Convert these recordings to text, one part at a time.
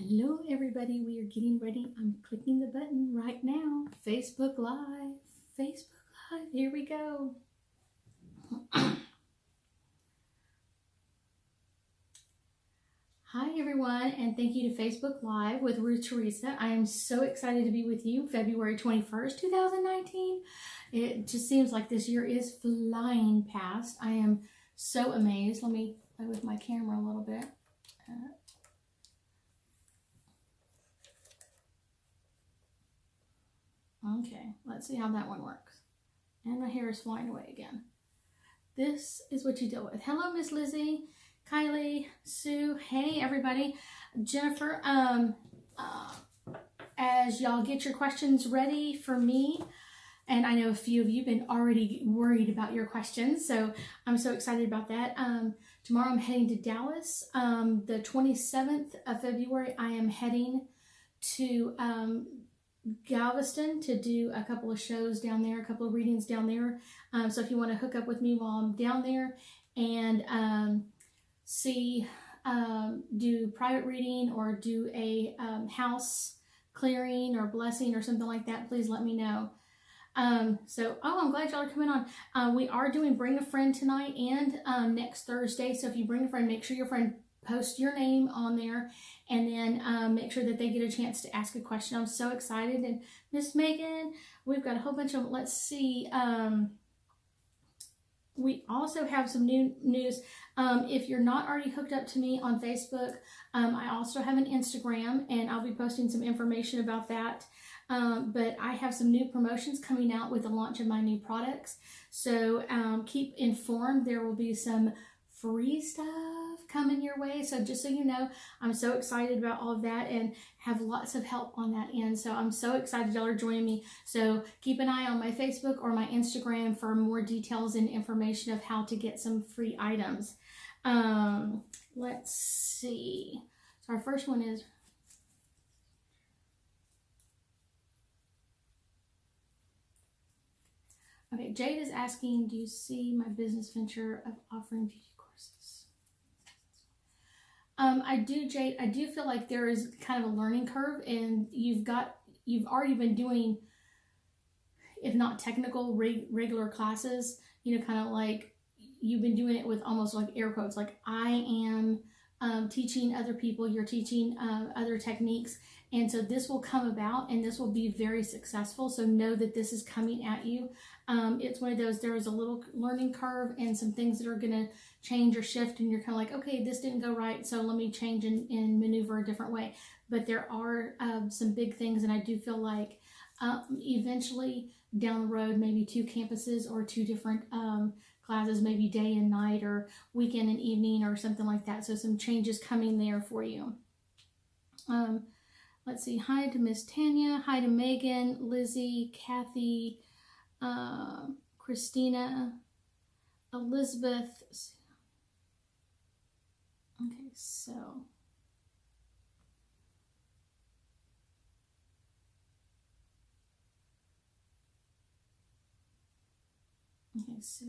Hello everybody, we are getting ready. I'm clicking the button right now. Facebook Live. Facebook Live, here we go. Hi everyone, and thank you to Facebook Live with Ruth Theresa. I am so excited to be with you February 21st, 2019. It just seems like this year is flying past. I am so amazed. Let me play with my camera a little bit. Okay, let's see how that one works. And my hair is flying away again. This is what you deal with. Hello, Miss Lizzie, Kylie, Sue. Hey, everybody. Jennifer, as y'all get your questions ready for me, and I know a few of you have been already worried about your questions, so I'm so excited about that. Tomorrow I'm heading to Dallas. The 27th of February, I am heading to Galveston to do a couple of shows down there, a couple of readings down there. So if you want to hook up with me while I'm down there and do private reading or do a house clearing or blessing or something like that, please let me know. I'm glad y'all are coming on. We are doing Bring a Friend tonight and next Thursday. So if you bring a friend, make sure your friend post your name on there, and then make sure that they get a chance to ask a question. I'm so excited. And Miss Megan, we've got a whole bunch of, let's see, we also have some new news. If you're not already hooked up to me on Facebook, I also have an Instagram, and I'll be posting some information about that. But I have some new promotions coming out with the launch of my new products. So keep informed. There will be some free stuff coming your way. So just so you know, I'm so excited about all of that and have lots of help on that end. So I'm so excited y'all are joining me. So keep an eye on my Facebook or my Instagram for more details and information of how to get some free items. Let's see. So our first one is, okay, Jade is asking, do you see my business venture of offering beauty courses? I do, Jade. I do feel like there is kind of a learning curve, and you've already been doing, if not technical, regular classes, kind of like you've been doing it with almost like air quotes, like I am teaching other people, you're teaching other techniques. And so this will come about and this will be very successful. So know that this is coming at you. It's one of those, there is a little learning curve and some things that are going to change or shift. And you're kind of like, okay, this didn't go right. So let me change and maneuver a different way. But there are some big things. And I do feel like eventually down the road, maybe 2 campuses or 2 different classes, maybe day and night or weekend and evening or something like that. So some changes coming there for you. Let's see. Hi to Miss Tanya. Hi to Megan, Lizzie, Kathy, Christina, Elizabeth. Okay, so. Okay, so.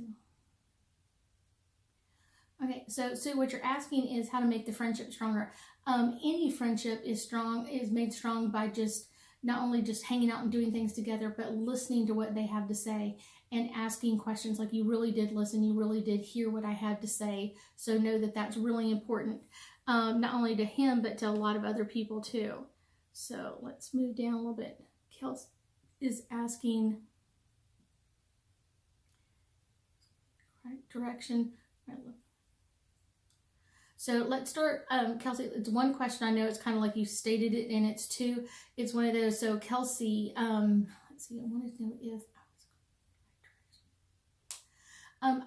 Okay, so what you're asking is how to make the friendship stronger. Any friendship is made strong by just not only just hanging out and doing things together, but listening to what they have to say and asking questions. Like, you really did listen, you really did hear what I had to say. So know that that's really important, not only to him, but to a lot of other people too. So let's move down a little bit. Kels is asking, right direction. Right, look. So let's start, Kelsey, it's one question. I know it's kind of like you stated it, and it's 2. It's one of those. So Kelsey, let's see, I wanted to know if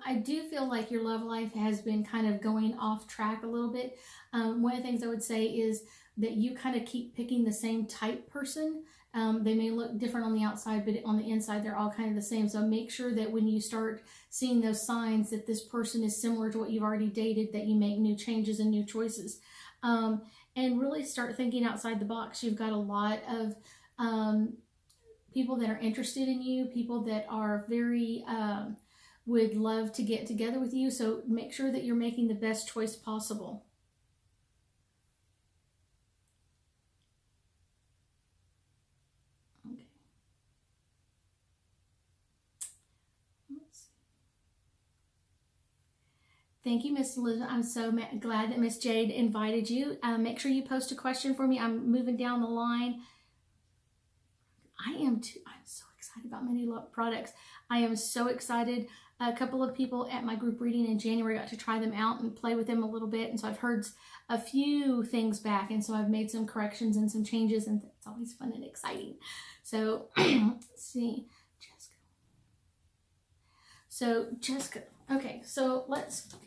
I do feel like your love life has been kind of going off track a little bit. One of the things I would say is that you kind of keep picking the same type person. They may look different on the outside, but on the inside, they're all kind of the same. So make sure that when you start seeing those signs that this person is similar to what you've already dated, that you make new changes and new choices. And really start thinking outside the box. You've got a lot of people that are interested in you, people that are very, would love to get together with you. So make sure that you're making the best choice possible. Thank you, Miss Elizabeth. I'm so glad that Miss Jade invited you. Make sure you post a question for me. I'm moving down the line. I am too. I'm so excited about many products. I am so excited. A couple of people at my group reading in January got to try them out and play with them a little bit. And so I've heard a few things back. And so I've made some corrections and some changes. And it's always fun and exciting. So let's see. Jessica. So Jessica. Okay. So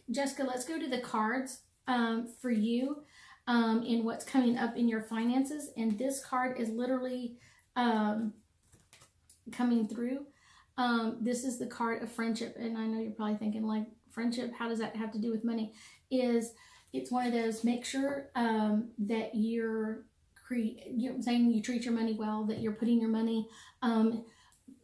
Jessica, let's go to the cards for you in what's coming up in your finances. And this card is literally coming through. This is the card of friendship, and I know you're probably thinking, like, friendship, how does that have to do with money? It's one of those, make sure that you're saying you treat your money well, that you're putting your money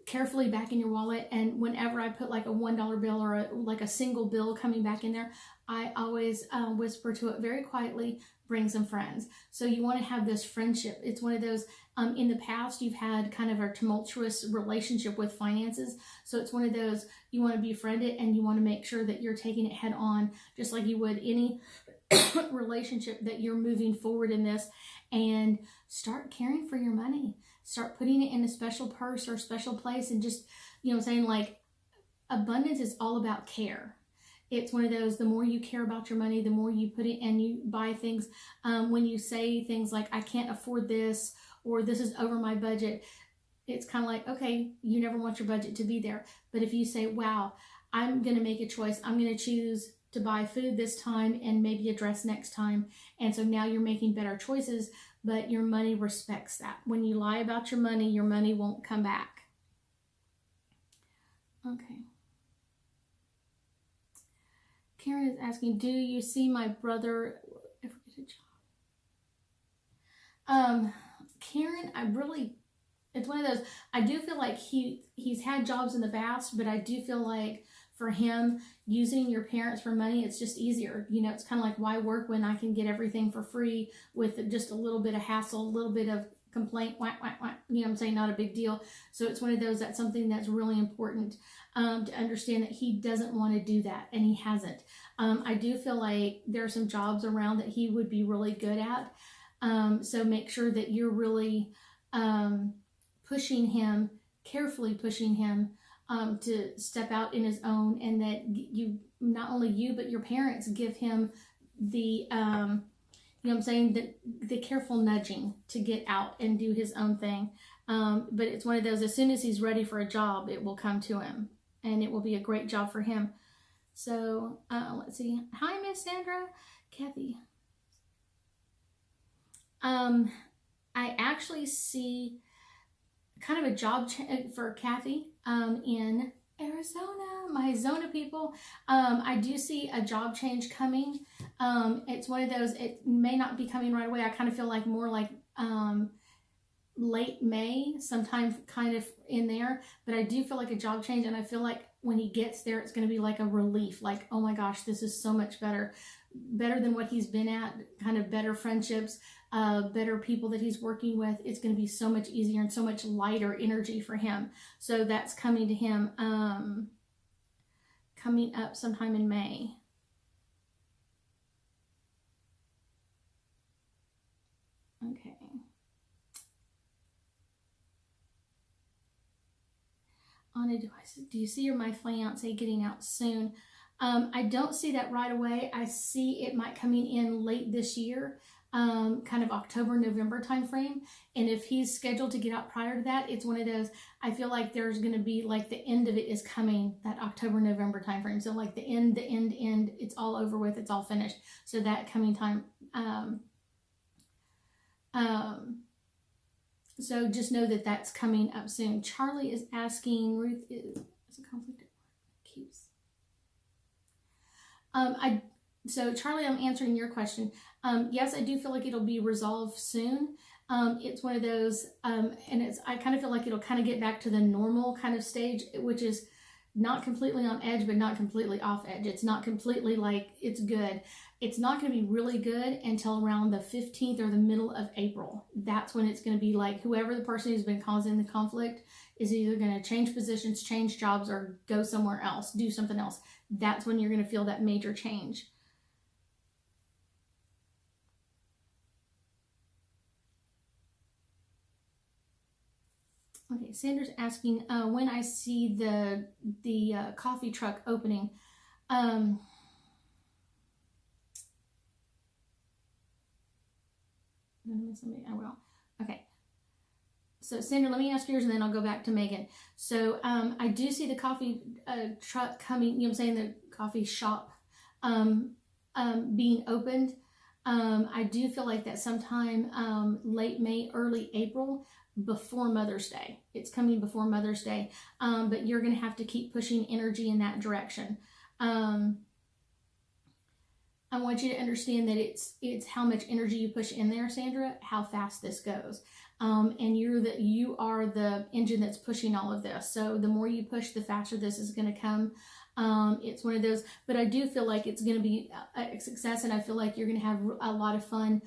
carefully back in your wallet. And whenever I put like a $1 bill or like a single bill coming back in there, I always whisper to it very quietly, bring some friends. So you want to have this friendship. It's one of those, in the past, you've had kind of a tumultuous relationship with finances. So it's one of those, you want to befriend it and you want to make sure that you're taking it head on, just like you would any relationship, that you're moving forward in this, and start caring for your money. Start putting it in a special purse or a special place, and just, saying, like, abundance is all about care. It's one of those, the more you care about your money, the more you put it and you buy things. When you say things like, I can't afford this, or this is over my budget, it's kind of like, okay, you never want your budget to be there. But if you say, wow, I'm going to make a choice. I'm going to choose to buy food this time and maybe a dress next time. And so now you're making better choices, but your money respects that. When you lie about your money won't come back. Okay. Karen is asking, do you see my brother ever get a job? Karen, it's one of those, I do feel like he's had jobs in the past, but I do feel like for him, using your parents for money, it's just easier. It's kind of like, why work when I can get everything for free with just a little bit of hassle, a little bit of complaint, whack, whack, whack, I'm saying, not a big deal. So it's one of those, that's something that's really important to understand, that he doesn't want to do that, and he hasn't. I do feel like there are some jobs around that he would be really good at. So make sure that you're really carefully pushing him to step out in his own, and that not only you, but your parents give him the, the careful nudging to get out and do his own thing. But it's one of those, as soon as he's ready for a job, it will come to him, and it will be a great job for him. So let's see. Hi, Miss Sandra. Kathy. I actually see kind of a job for Kathy in Arizona, my Zona people. I do see a job change coming. It's one of those, it may not be coming right away. I kind of feel like more like late May, sometime kind of in there. But I do feel like a job change, and I feel like when he gets there, it's going to be like a relief. Like, oh my gosh, this is so much better than what he's been at, kind of better friendships, better people that he's working with. It's going to be so much easier and so much lighter energy for him. So that's coming to him coming up sometime in May. Okay. Anna, do you see my fiance getting out soon? I don't see that right away. I see it might coming in late this year, kind of October, November timeframe. And if he's scheduled to get out prior to that, it's one of those, I feel like there's going to be like the end of it is coming, that October, November timeframe. So like the end, it's all over with, it's all finished. So that coming time, so just know that that's coming up soon. Charlie is asking, Ruth is a conflict at work. Keeps. So Charlie, I'm answering your question. Yes, I do feel like it'll be resolved soon. It's one of those, and I kind of feel like it'll kind of get back to the normal kind of stage, which is not completely on edge, but not completely off edge. It's not completely like it's good. It's not going to be really good until around the 15th or the middle of April. That's when it's going to be like whoever the person who's been causing the conflict is either going to change positions, change jobs, or go somewhere else, do something else. That's when you're going to feel that major change. Okay, Sandra's asking when I see the coffee truck opening. I will. Okay. So Sandra, let me ask yours and then I'll go back to Megan. So I do see the coffee truck coming, you know what I'm saying, the coffee shop being opened. I do feel like that sometime late May, early April, before Mother's Day. It's coming before Mother's Day, but you're going to have to keep pushing energy in that direction. I want you to understand that it's how much energy you push in there, Sandra, how fast this goes. And you are the engine that's pushing all of this. So the more you push, the faster this is going to come. It's one of those, but I do feel like it's going to be a success, and I feel like you're going to have a lot of fun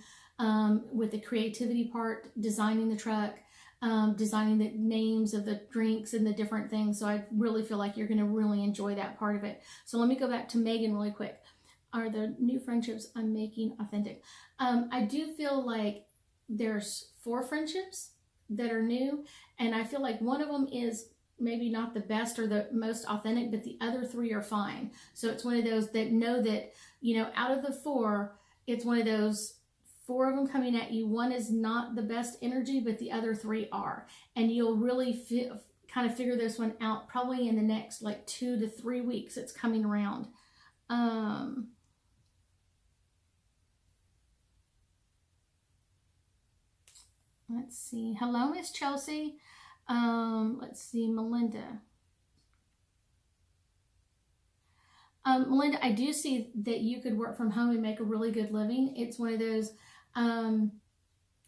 with the creativity part, designing the truck, designing the names of the drinks and the different things. So I really feel like you're going to really enjoy that part of it. So let me go back to Megan really quick. Are the new friendships I'm making authentic? I do feel like there's 4 friendships that are new, and I feel like one of them is maybe not the best or the most authentic, but the other 3 are fine. So it's one of those that know that, you know, out of the 4, it's one of those 4 of them coming at you. One is not the best energy, but the other 3 are. And you'll really kind of figure this one out probably in the next like 2 to 3 weeks. It's coming around. Let's see. Hello, Miss Chelsea. Let's see, Melinda. Melinda, I do see that you could work from home and make a really good living. It's one of those, and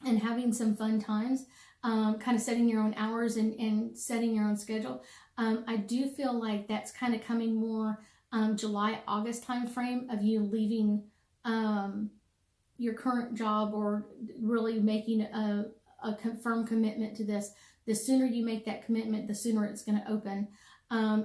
having some fun times, kind of setting your own hours and setting your own schedule. I do feel like that's kind of coming more July, August time frame of you leaving your current job or really making a firm commitment to this. The sooner you make that commitment, the sooner it's going to open.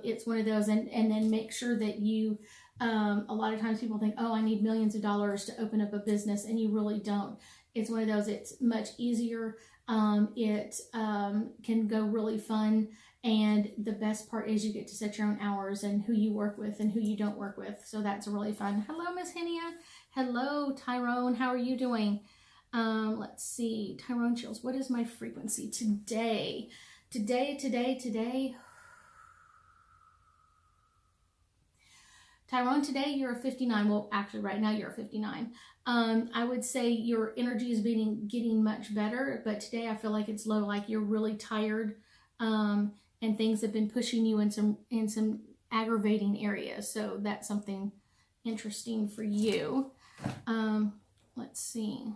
It's one of those, and then make sure that you, a lot of times people think, oh, I need millions of dollars to open up a business, and you really don't. It's one of those, it's much easier. It can go really fun, and the best part is you get to set your own hours and who you work with and who you don't work with. So that's really fun. Hello, Miss Henia. Hello, Tyrone. How are you doing? Let's see. Tyrone Chills. What is my frequency today? Today. Tyrone, today you're a 59. Well, actually right now you're a 59. I would say your energy is getting much better, but today I feel like it's low, like you're really tired, and things have been pushing you in some aggravating areas. So that's something interesting for you. Let's see.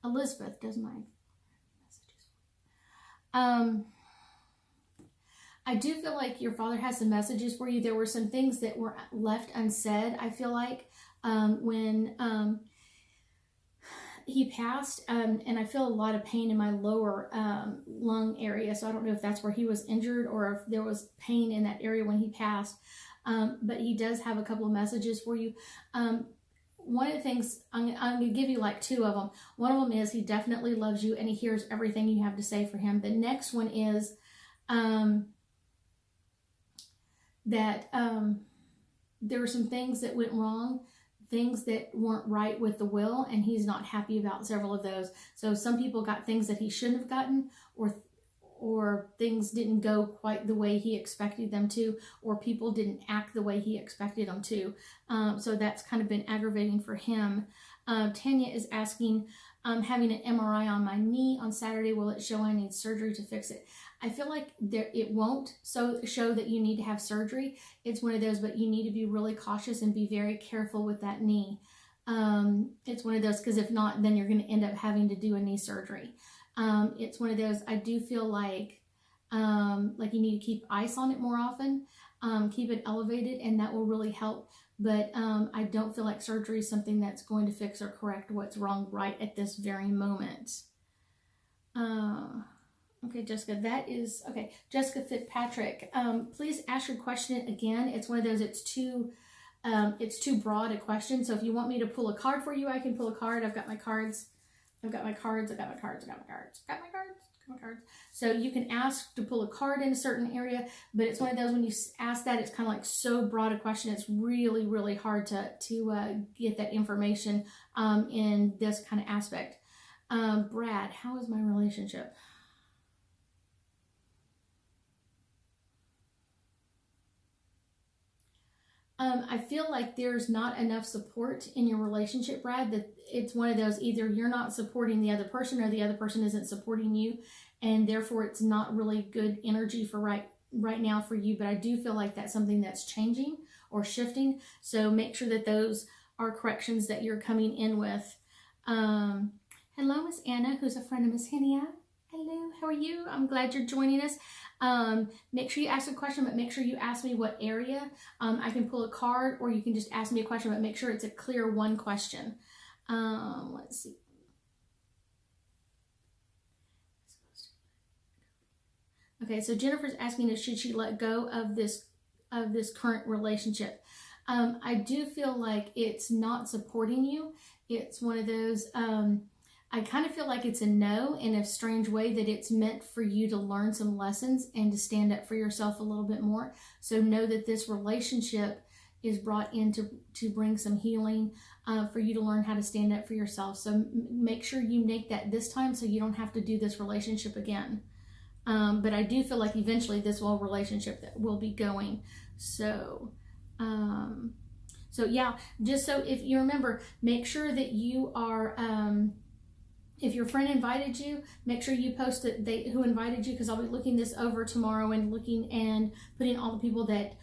Elizabeth does my messages. I do feel like your father has some messages for you. There were some things that were left unsaid, I feel like, when he passed, and I feel a lot of pain in my lower lung area. So I don't know if that's where he was injured or if there was pain in that area when he passed. But he does have a couple of messages for you. One of the things, I'm going to give you like 2 of them. One of them is he definitely loves you and he hears everything you have to say for him. The next one is that there were some things that went wrong, things that weren't right with the will, and he's not happy about several of those. So some people got things that he shouldn't have gotten, or things didn't go quite the way he expected them to, or people didn't act the way he expected them to. So that's kind of been aggravating for him. Tanya is asking, having an MRI on my knee on Saturday, will it show I need surgery to fix it? I feel like it won't show that you need to have surgery. It's one of those, but you need to be really cautious and be very careful with that knee. It's one of those, because if not, then you're going to end up having to do a knee surgery. It's one of those, I do feel like Like you need to keep ice on it more often, keep it elevated, and that will really help. But I don't feel like surgery is something that's going to fix or correct what's wrong right at this very moment. Okay, Jessica, that is, okay. Jessica Fitzpatrick, please ask your question again. It's one of those, it's too broad a question. So if you want me to pull a card for you, I can pull a card. I've got my cards. I've got my cards. So you can ask to pull a card in a certain area, but it's one of those, when you ask that, it's kind of like so broad a question. It's really, really hard to get that information in this kind of aspect. Brad, how is my relationship? I feel like there's not enough support in your relationship, Brad, that it's one of those, either you're not supporting the other person or the other person isn't supporting you, and therefore it's not really good energy for right now for you. But I do feel like that's something that's changing or shifting. So make sure that those are corrections that you're coming in with. Hello, Miss Anna, who's a friend of Miss Henia. Hello, how are you? I'm glad you're joining us. Make sure you ask a question, but make sure you ask me what area. I can pull a card, or you can just ask me a question, but make sure it's a clear one question. Let's see. Okay, so Jennifer's asking if should she let go of this current relationship. I do feel like it's not supporting you. It's one of those, I kind of feel like it's a no, in a strange way, that it's meant for you to learn some lessons and to stand up for yourself a little bit more. So know that this relationship is brought in to bring some healing, for you to learn how to stand up for yourself. So make sure you make that this time, so you don't have to do this relationship again. But I do feel like eventually this relationship that will be going. So, yeah, just so if you remember, make sure that you are, if your friend invited you, make sure you post it, who invited you, because I'll be looking this over tomorrow and looking and putting all the people that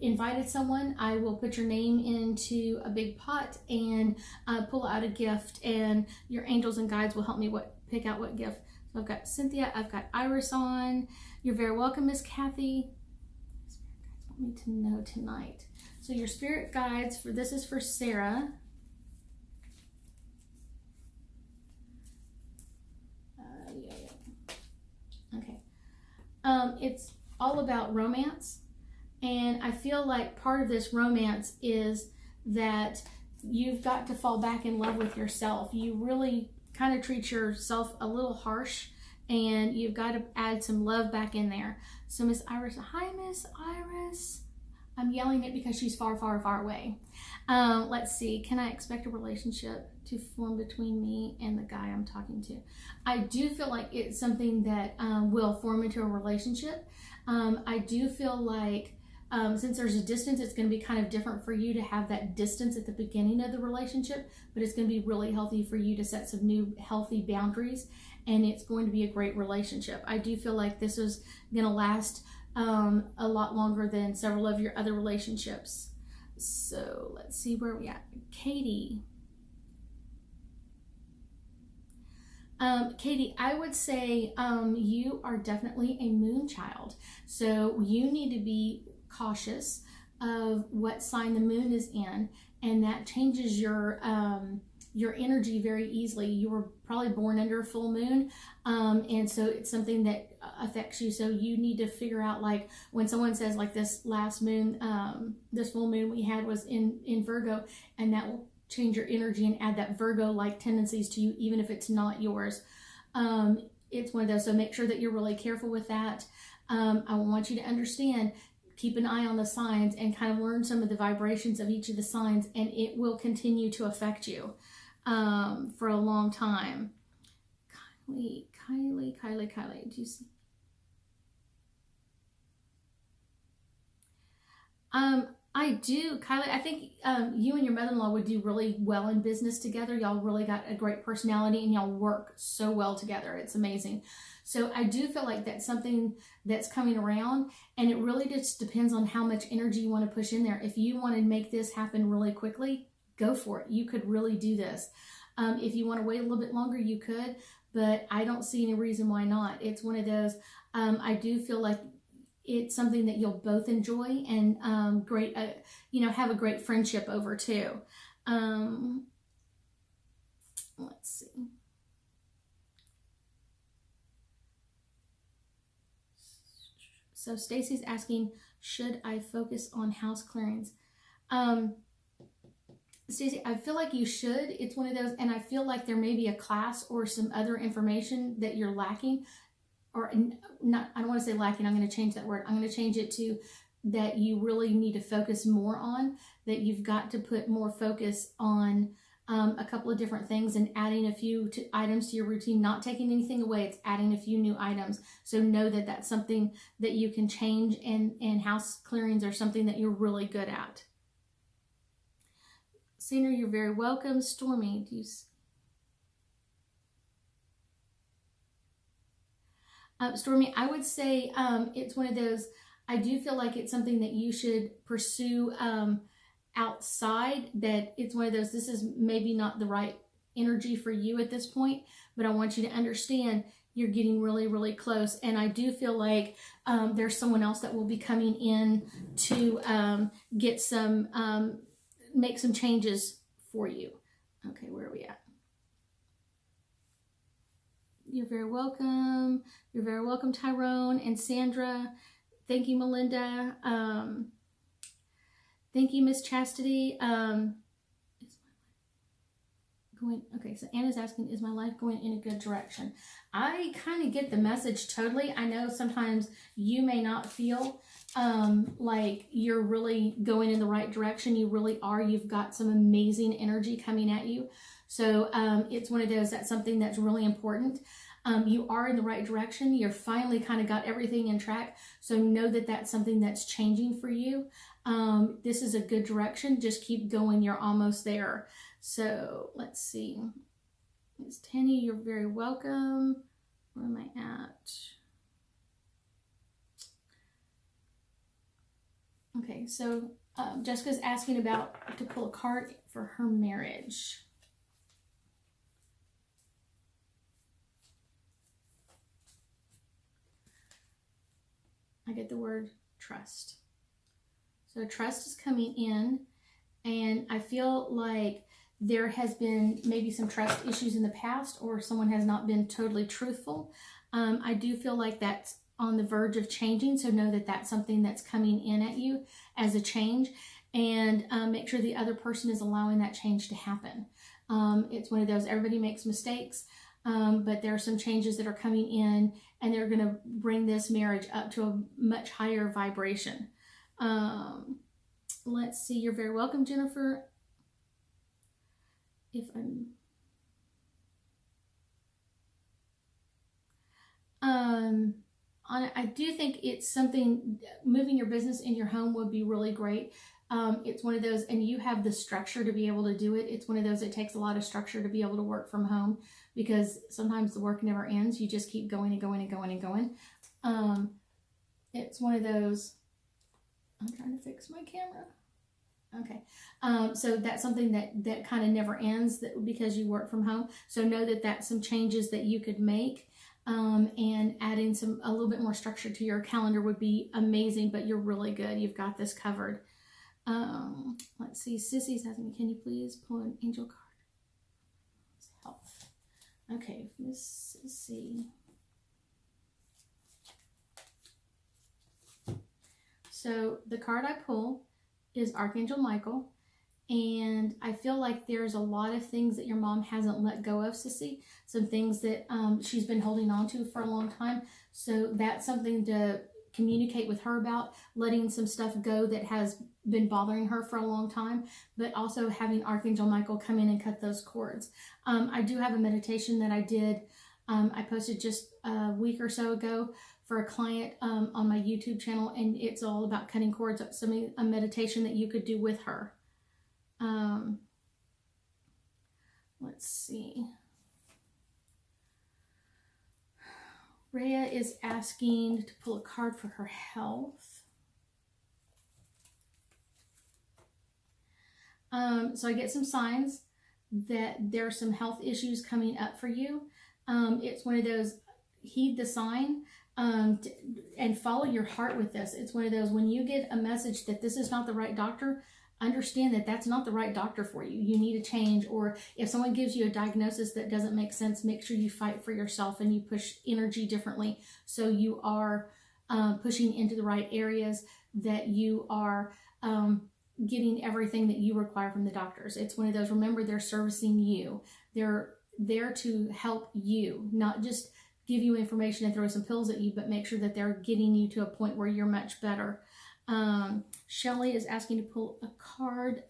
invited someone. I will put your name into a big pot and pull out a gift, and your angels and guides will help me pick out what gift. So I've got Cynthia, I've got Iris on. You're very welcome, Miss Kathy. Spirit guides want me to know tonight. So your spirit guides this is for Sarah. Okay. It's all about romance, and I feel like part of this romance is that you've got to fall back in love with yourself. You really kind of treat yourself a little harsh, and you've got to add some love back in there. So Miss Iris, hi Miss Iris. I'm yelling it because she's far, far, far away. Let's see, can I expect a relationship to form between me and the guy I'm talking to? I do feel like it's something that will form into a relationship. I do feel like since there's a distance, it's going to be kind of different for you to have that distance at the beginning of the relationship, but it's going to be really healthy for you to set some new healthy boundaries, and it's going to be a great relationship. I do feel like this is going to last a lot longer than several of your other relationships. So let's see where we at. Katie. Katie, I would say you are definitely a moon child. So you need to be cautious of what sign the moon is in, and that changes your energy very easily. You were probably born under a full moon, and so it's something that affects you. So you need to figure out, like when someone says like this last moon, this full moon we had was in Virgo, and that will change your energy and add that Virgo-like tendencies to you, even if it's not yours. It's one of those, so make sure that you're really careful with that. I want you to understand, keep an eye on the signs and kind of learn some of the vibrations of each of the signs, and it will continue to affect you for a long time. Kylie, do you see? I do, Kylie. I think you and your mother-in-law would do really well in business together. Y'all really got a great personality, and y'all work so well together. It's amazing. So I do feel like that's something that's coming around, and it really just depends on how much energy you want to push in there. If you want to make this happen really quickly, go for it. You could really do this. If you want to wait a little bit longer, you could, but I don't see any reason why not. It's one of those, I do feel like it's something that you'll both enjoy and great, have a great friendship over too. Let's see. So Stacy's asking, should I focus on house clearings? Stacey, I feel like you should. It's one of those, and I feel like there may be a class or some other information that you're lacking, or not. I don't want to say lacking. I'm going to change that word. I'm going to change it to that you really need to focus more on. That you've got to put more focus on a couple of different things and adding a few items to your routine. Not taking anything away. It's adding a few new items. So know that that's something that you can change, and house clearings are something that you're really good at. Senior, you're very welcome. Stormy, do you... Stormy, I would say it's one of those, I do feel like it's something that you should pursue outside, that it's one of those, this is maybe not the right energy for you at this point, but I want you to understand you're getting really, really close. And I do feel like there's someone else that will be coming in to get some... make some changes for you. Okay, where are we at? You're very welcome. You're very welcome, Tyrone and Sandra. Thank you, Melinda. Thank you, Miss Chastity. Okay, so Anna's asking, is my life going in a good direction? I kind of get the message totally. I know sometimes you may not feel like you're really going in the right direction. You really are. You've got some amazing energy coming at you. So it's one of those, that's something that's really important. You are in the right direction. You're finally kind of got everything in track. So know that that's something that's changing for you. This is a good direction. Just keep going. You're almost there. So let's see. Miss Tanny, you're very welcome. Where am I at? Okay, so Jessica's asking about to pull a card for her marriage. I get the word trust. So trust is coming in, and I feel like there has been maybe some trust issues in the past, or someone has not been totally truthful. I do feel like that's on the verge of changing, so know that that's something that's coming in at you as a change, and make sure the other person is allowing that change to happen. It's one of those, everybody makes mistakes, but there are some changes that are coming in, and they're going to bring this marriage up to a much higher vibration. Let's see, you're very welcome, Jennifer. I do think it's something, moving your business in your home would be really great. It's one of those, and you have the structure to be able to do it. It's one of those, it takes a lot of structure to be able to work from home, because sometimes the work never ends. You just keep going and going and going and going. It's one of those, I'm trying to fix my camera. Okay. So that's something that kind of never ends, because you work from home. So know that that's some changes that you could make. And adding a little bit more structure to your calendar would be amazing, but you're really good. You've got this covered. Let's see. Sissy's asking me, can you please pull an angel card? Health. Okay, Miss Sissy. So the card I pull is Archangel Michael. And I feel like there's a lot of things that your mom hasn't let go of, Sissy. Some things that she's been holding on to for a long time. So that's something to communicate with her about, letting some stuff go that has been bothering her for a long time, but also having Archangel Michael come in and cut those cords. I do have a meditation that I did. I posted just a week or so ago for a client on my YouTube channel, and it's all about cutting cords. It's a meditation that you could do with her. Let's see. Rhea is asking to pull a card for her health. So I get some signs that there are some health issues coming up for you. It's one of those, heed the sign, and follow your heart with this. It's one of those, when you get a message that this is not the right doctor, understand that that's not the right doctor for you. You need a change. Or if someone gives you a diagnosis that doesn't make sense, make sure you fight for yourself and you push energy differently, so you are pushing into the right areas, that you are getting everything that you require from the doctors. It's one of those, remember, they're servicing you. They're there to help you, not just give you information and throw some pills at you, but make sure that they're getting you to a point where you're much better. Shelly is asking to pull a card,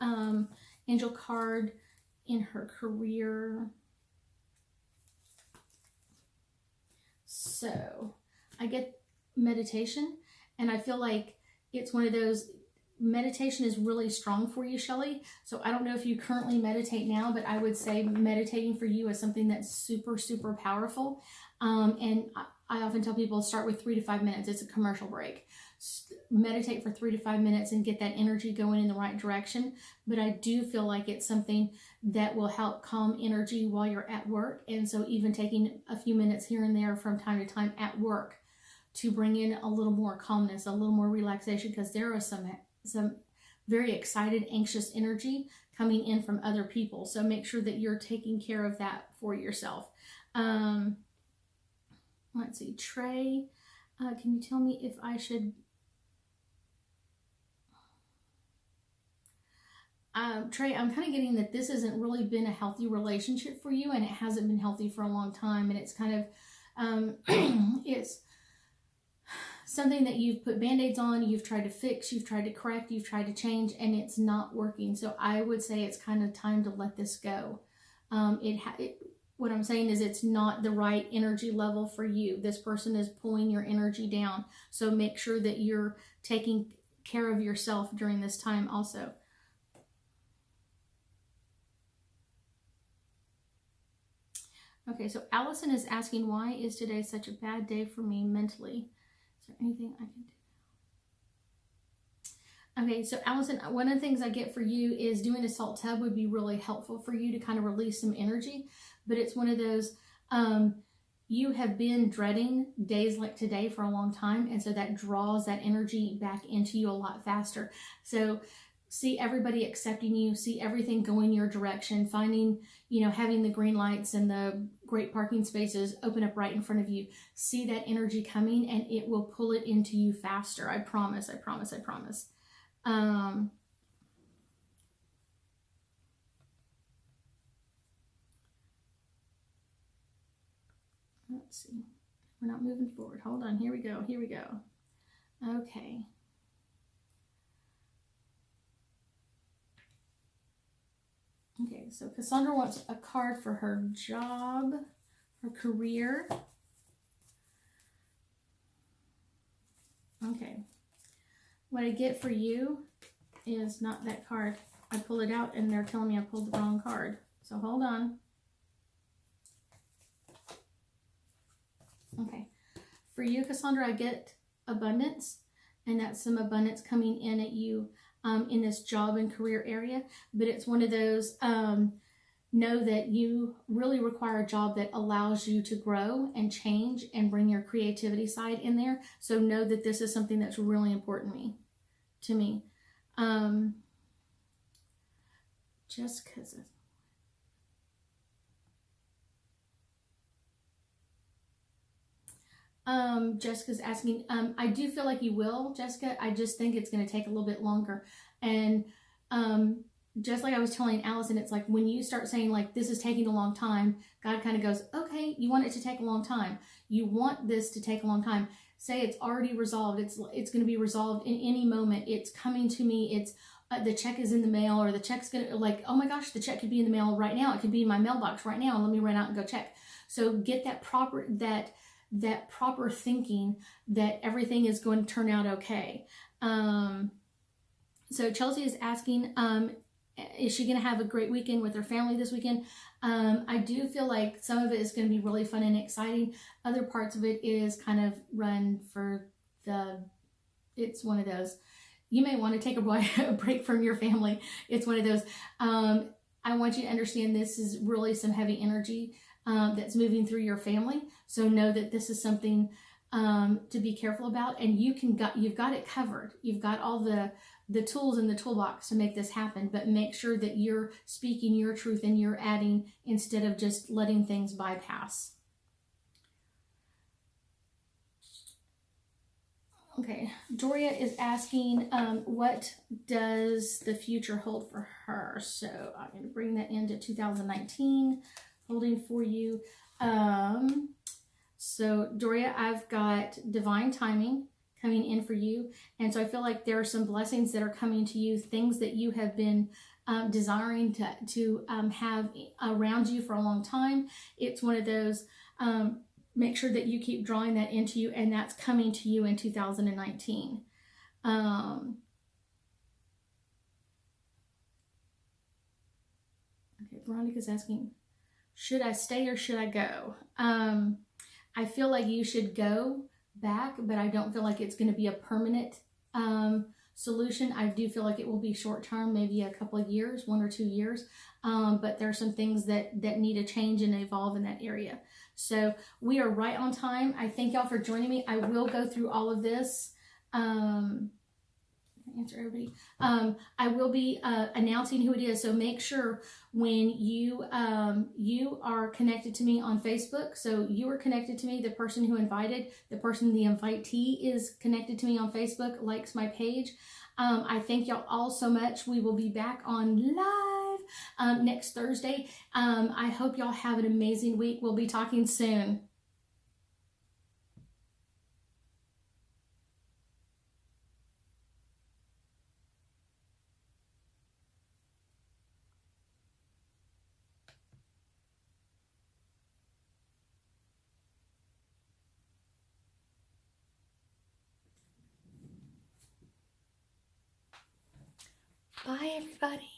angel card in her career. So I get meditation, and I feel like it's one of those, meditation is really strong for you, Shelly. So I don't know if you currently meditate now, but I would say meditating for you is something that's super, super powerful. And I often tell people, start with 3 to 5 minutes. It's a commercial break. Meditate for 3 to 5 minutes and get that energy going in the right direction. But I do feel like it's something that will help calm energy while you're at work. And so even taking a few minutes here and there from time to time at work to bring in a little more calmness, a little more relaxation, because there are some very excited, anxious energy coming in from other people. So make sure that you're taking care of that for yourself. Let's see, Trey, can you tell me if I should... Trey, I'm kind of getting that this hasn't really been a healthy relationship for you, and it hasn't been healthy for a long time, and it's kind of, it's something that you've put band-aids on, you've tried to fix, you've tried to correct, you've tried to change, and it's not working. So I would say it's kind of time to let this go. What I'm saying is it's not the right energy level for you. This person is pulling your energy down. So make sure that you're taking care of yourself during this time also. Okay, so Allison is asking, why is today such a bad day for me mentally? Is there anything I can do? Okay, so Allison, one of the things I get for you is doing a salt tub would be really helpful for you to kind of release some energy. But it's one of those, you have been dreading days like today for a long time. And so that draws that energy back into you a lot faster. So see everybody accepting you, see everything going your direction, finding, having the green lights and the great parking spaces open up right in front of you. See that energy coming, and it will pull it into you faster. I promise, I promise, I promise. Let's see. We're not moving forward. Hold on. Here we go. Here we go. Okay. Okay, so Cassandra wants a card for her job, her career. Okay. What I get for you is not that card. I pull it out and they're telling me I pulled the wrong card. So hold on. Okay. For you, Cassandra, I get abundance, and that's some abundance coming in at you in this job and career area. But it's one of those, know that you really require a job that allows you to grow and change and bring your creativity side in there. So know that this is something that's really important to me. Just because... Jessica's asking, I do feel like you will, Jessica. I just think it's going to take a little bit longer. And just like I was telling Allison, it's like when you start saying like, this is taking a long time, God kind of goes, okay, you want it to take a long time. You want this to take a long time. Say it's already resolved. It's going to be resolved in any moment. It's coming to me. It's the check is in the mail, or the check's going to, like, oh my gosh, the check could be in the mail right now. It could be in my mailbox right now. Let me run out and go check. So get that proper thinking that everything is going to turn out okay. So Chelsea is asking, is she going to have a great weekend with her family this weekend? I do feel like some of it is going to be really fun and exciting. Other parts of it is kind of run for it's one of those, you may want to take a break from your family. It's one of those, I want you to understand this is really some heavy energy. that's moving through your family. So know that this is something to be careful about, and you've got it covered. You've got all the tools in the toolbox to make this happen, but make sure that you're speaking your truth and you're adding instead of just letting things bypass. Okay, Doria is asking, what does the future hold for her? So I'm going to bring that into 2019, holding for you. So Doria, I've got divine timing coming in for you. And so I feel like there are some blessings that are coming to you, things that you have been desiring to have around you for a long time. It's one of those, make sure that you keep drawing that into you, and that's coming to you in 2019. Okay, Veronica's asking, should I stay or should I go? I feel like you should go back, but I don't feel like it's going to be a permanent solution. I do feel like it will be short term, maybe a couple of years, 1 or 2 years. But there are some things that need to change and evolve in that area. So we are right on time. I thank y'all for joining me. I will go through all of this. Answer everybody. I will be announcing who it is. So make sure when you are connected to me on Facebook. So you are connected to me. The person who invited, the invitee is connected to me on Facebook, likes my page. I thank y'all all so much. We will be back on live next Thursday. I hope y'all have an amazing week. We'll be talking soon. Bye, everybody.